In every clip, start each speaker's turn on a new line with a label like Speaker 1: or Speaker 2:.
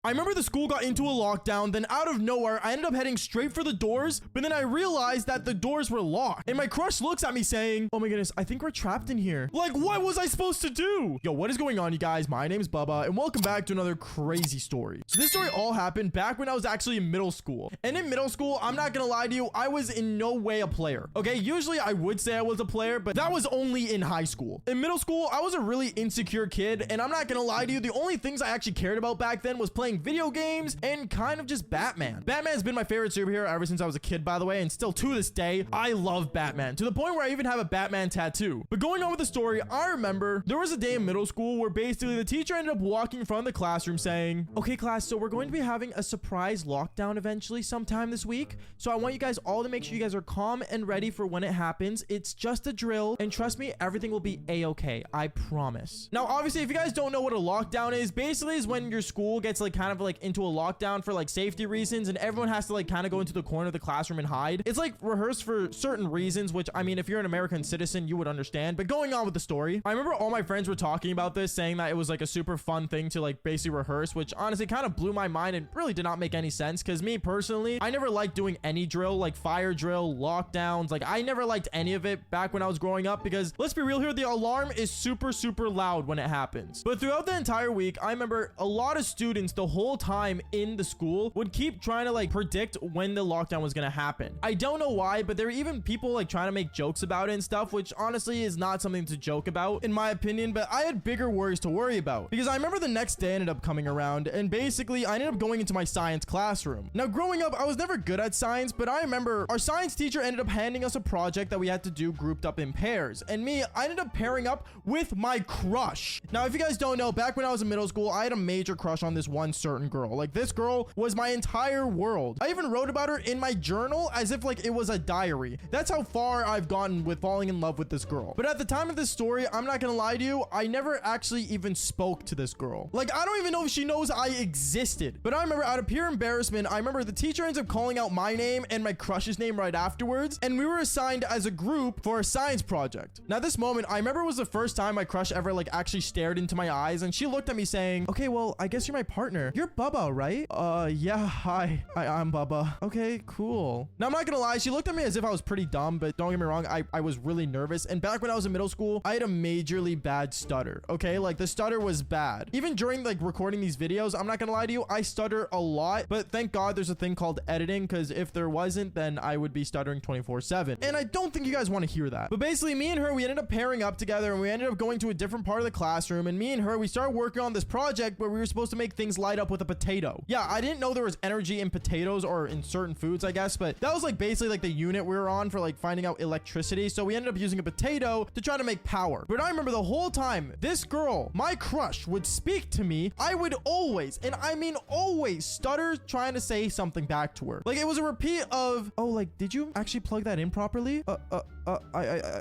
Speaker 1: I remember the school got into a lockdown, then out of nowhere, I ended up heading straight for the doors, but then I realized that the doors were locked. And my crush looks at me saying, oh my goodness, I think we're trapped in here. Like, what was I supposed to do? Yo, what is going on, you guys? My name is Bubba, and welcome back to another crazy story. So this story all happened back when I was actually in middle school. And in middle school, I'm not gonna lie to you, I was in no way a player. Okay, usually I would say I was a player, but that was only in high school. In middle school, I was a really insecure kid, and I'm not gonna lie to you, the only things I actually cared about back then was playing video games and kind of just Batman. Batman's been my favorite superhero ever since I was a kid, by the way, and still to this day, I love Batman, to the point where I even have a Batman tattoo. But going on with the story, I remember there was a day in middle school where basically the teacher ended up walking in front of the classroom saying, okay class, so we're going to be having a surprise lockdown eventually sometime this week, so I want you guys all to make sure you guys are calm and ready for when it happens. It's just a drill, and trust me, everything will be a-okay, I promise. Now obviously, if you guys don't know what a lockdown is, basically is when your school gets like kind of like into a lockdown for like safety reasons, and everyone has to like kind of go into the corner of the classroom and hide. It's like rehearsed for certain reasons, which I mean, if you're an American citizen, you would understand. But going on with the story, I remember all my friends were talking about this, saying that it was like a super fun thing to like basically rehearse, which honestly kind of blew my mind and really did not make any sense, because me personally, I never liked doing any drill, like fire drill, lockdowns. Like I never liked any of it back when I was growing up, because let's be real here, the alarm is super loud when it happens. But throughout the entire week, I remember a lot of students the whole time in the school would keep trying to like predict when the lockdown was gonna happen. I don't know why, but there were even people like trying to make jokes about it and stuff, which honestly is not something to joke about in my opinion, but I had bigger worries to worry about, because I remember the next day ended up coming around, and basically I ended up going into my science classroom. Now growing up, I was never good at science, but I remember our science teacher ended up handing us a project that we had to do grouped up in pairs, and me, I ended up pairing up with my crush. Now if you guys don't know, back when I was in middle school, I had a major crush on this one certain girl. Like this girl was my entire world. I even wrote about her in my journal as if like it was a diary. That's how far I've gotten with falling in love with this girl. But at the time of this story, I'm not gonna lie to you, I never actually even spoke to this girl. Like I don't even know if she knows I existed. But I remember out of pure embarrassment, I remember the teacher ends up calling out my name and my crush's name right afterwards, and we were assigned as a group for a science project. Now this moment, I remember was the first time my crush ever like actually stared into my eyes, and she looked at me saying, okay, well, I guess you're my partner. You're Bubba, right? Yeah, hi. I'm Bubba. Okay, cool. Now I'm not gonna lie, she looked at me as if I was pretty dumb, but don't get me wrong, I was really nervous. And back when I was in middle school, I had a majorly bad stutter. Okay, like the stutter was bad. Even during like recording these videos, I'm not gonna lie to you, I stutter a lot, but thank God there's a thing called editing, because if there wasn't, then I would be stuttering 24/7. And I don't think you guys want to hear that. But basically me and her, we ended up pairing up together, and we ended up going to a different part of the classroom, and me and her, we started working on this project where we were supposed to make things light up with a potato. Yeah, I didn't know there was energy in potatoes or in certain foods, I guess, but that was like basically like the unit we were on for like finding out electricity. So we ended up using a potato to try to make power. But I remember the whole time this girl, my crush, would speak to me, I would always, and I mean always, stutter trying to say something back to her. Like it was a repeat of, oh, like, did you actually plug that in properly?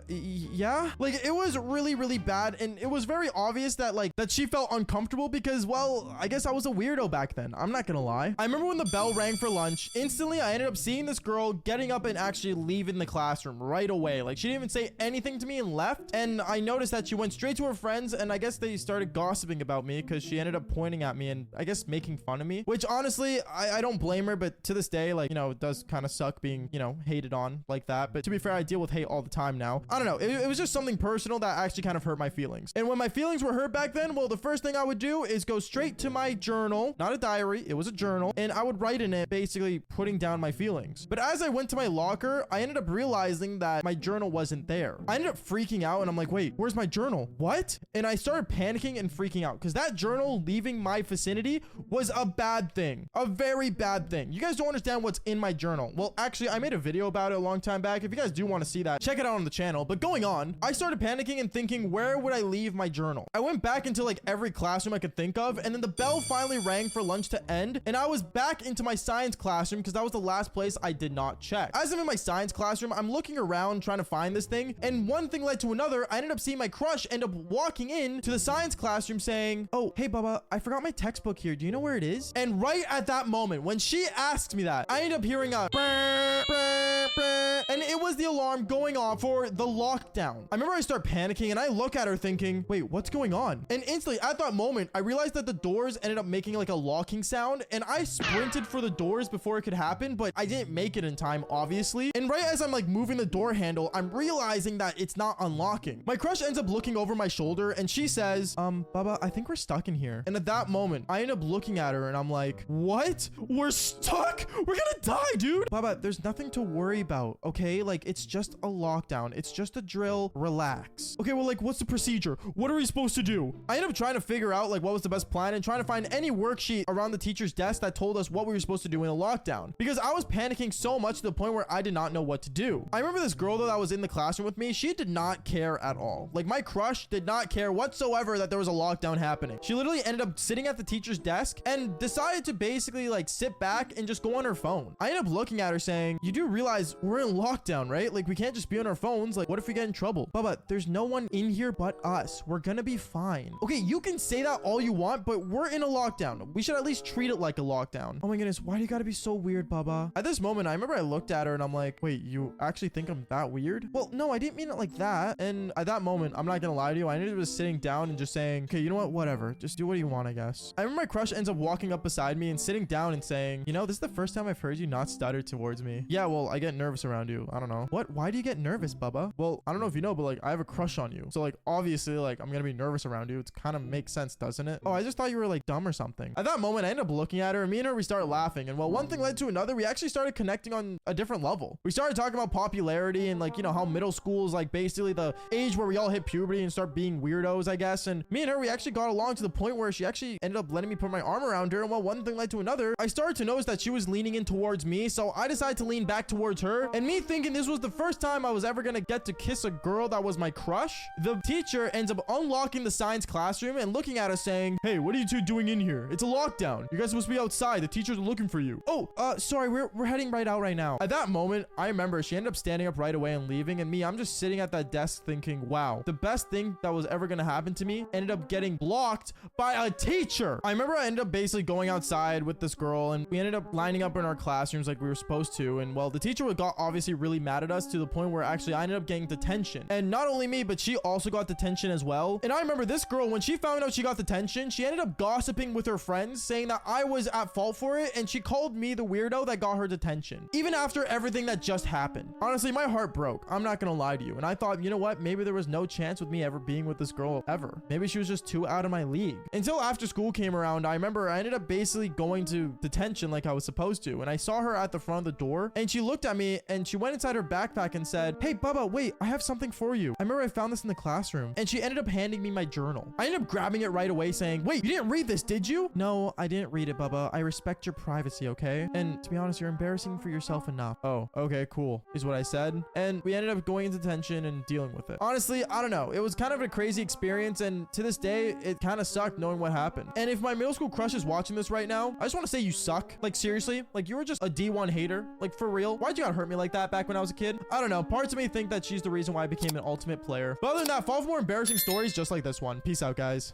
Speaker 1: Yeah, like it was really bad, and it was very obvious that like that she felt uncomfortable, because well, I guess I was a weirdo back then, I'm not gonna lie. I remember when the bell rang for lunch, instantly I ended up seeing this girl getting up and actually leaving the classroom right away. Like she didn't even say anything to me and left, and I noticed that she went straight to her friends, and I guess they started gossiping about me, because she ended up pointing at me and I guess making fun of me, which honestly I don't blame her, but to this day, like, you know, it does kind of suck being, you know, hated on like that. But to be fair, I deal with hate all the time now. I don't know, it was just something personal that actually kind of hurt my feelings. And when my feelings were hurt back then, well, the first thing I would do is go straight to my journal, not a diary, it was a journal, and I would write in it basically putting down my feelings. But as I went to my locker, I ended up realizing that my journal wasn't there. I ended up freaking out, and I'm like, wait, where's my journal? What? And I started panicking and freaking out, because that journal leaving my vicinity was a bad thing, a very bad thing. You guys don't understand what's in my journal. Well, actually, I made a video about it a long time back. If you guys do want to see that, check it out on the channel. But going on, I started panicking and thinking, where would I leave my journal? I went back into like every classroom I could think of, and then the bell finally rang for lunch to end, and I was back into my science classroom, because that was the last place I did not check. As I'm in my science classroom, I'm looking around trying to find this thing, and one thing led to another. I ended up seeing my crush end up walking in to the science classroom saying, oh, hey Bubba, I forgot my textbook here, do you know where it is? And right at that moment when she asked me that, I ended up hearing a brr, brr, And it was the alarm going off for the lockdown. I remember I start panicking and I look at her thinking, wait, what's going on? And instantly at that moment, I realized that the doors ended up making like a locking sound, and I sprinted for the doors before it could happen, but I didn't make it in time, obviously. And right as I'm like moving the door handle, I'm realizing that it's not unlocking. My crush ends up looking over my shoulder and she says, Baba, I think we're stuck in here. And at that moment, I end up looking at her and I'm like, what? We're stuck? We're gonna die, dude. Baba, there's nothing to worry about, okay? Like, it's just a lockdown. It's just a drill. Relax. Okay, well, like, what's the procedure? What are we supposed to do? I ended up trying to figure out, like, what was the best plan and trying to find any worksheet around the teacher's desk that told us what we were supposed to do in a lockdown, because I was panicking so much to the point where I did not know what to do. I remember this girl, though, that was in the classroom with me. She did not care at all. Like, my crush did not care whatsoever that there was a lockdown happening. She literally ended up sitting at the teacher's desk and decided to basically, like, sit back and just go on her phone. I ended up looking at her saying, you do realize we're in lockdown, right? Like, we can't just be on our phones. Like, what if we get in trouble? Baba, there's no one in here but us. We're gonna be fine. Okay, you can say that all you want, but we're in a lockdown. We should at least treat it like a lockdown. Oh my goodness, why do you gotta be so weird, Baba? At this moment, I remember I looked at her and I'm like, wait, you actually think I'm that weird? Well, no, I didn't mean it like that. And at that moment, I'm not gonna lie to you, I ended up just sitting down and just saying, okay, you know what? Whatever. Just do what you want, I guess. I remember my crush ends up walking up beside me and sitting down and saying, you know, this is the first time I've heard you not stutter towards me. Yeah, well, I get nervous around you. I don't know. What? Why do you get nervous, Baba? Well, I don't know if you know, but like, I have a crush on you. So like, obviously, like, I'm gonna be nervous around you. It kind of makes sense, doesn't it? Oh, I just thought you were like dumb or something. At that moment, I ended up looking at her and me and her, we started laughing. And well, one thing led to another. We actually started connecting on a different level. We started talking about popularity and like, you know, how middle school is like basically the age where we all hit puberty and start being weirdos, I guess. And me and her, we actually got along to the point where she actually ended up letting me put my arm around her. And well, one thing led to another. I started to notice that she was leaning in towards me. So I decided to lean back towards her. And me thinking this was the first time I was ever gonna get to kiss a girl that was my crush, the teacher ends up unlocking the science classroom and looking at us saying, hey, what are you two doing in here? It's a lockdown. You guys are supposed to be outside. The teachers are looking for you. Oh, sorry, we're heading right out right now. At that moment, I remember she ended up standing up right away and leaving, and me, I'm just sitting at that desk thinking, wow, the best thing that was ever gonna happen to me ended up getting blocked by a teacher. I remember I ended up basically going outside with this girl, and we ended up lining up in our classrooms like we were supposed to, and well, the teacher got obviously really mad at us to the point where actually I ended up getting detention. And not only me, but she also got detention as well. And I remember this girl, when she found out she got detention, she ended up gossiping with her friends saying that I was at fault for it, and she called me the weirdo that got her detention, even after everything that just happened. Honestly, my heart broke. I'm not gonna lie to you. And I thought, you know what? Maybe there was no chance with me ever being with this girl ever. Maybe she was just too out of my league. Until after school came around, I remember I ended up basically going to detention like I was supposed to. And I saw her at the front of the door, and she looked at me and she went inside her backpack and said, hey, Bubba, wait, I have something for you. I remember I found this in the classroom. And she ended up handing me my journal. I ended up grabbing it right away saying, wait, you didn't read this, did you? No, I didn't read it, Bubba. I respect your privacy, okay? And to be honest, you're embarrassing for yourself enough. Oh, okay, cool, is what I said. And we ended up going into detention and dealing with it. Honestly, I don't know. It was kind of a crazy experience, and to this day, it kind of sucked knowing what happened. And if my middle school crush is watching this right now, I just want to say you suck. Like, seriously, like, you were just a D1 hater. Like, for real. Why'd you gotta hurt me like that back when I was a kid? I don't know. Parts of me think that she's the reason why I became an ultimate player. But other than that, follow for more embarrassing stories just like this one. Peace out, guys.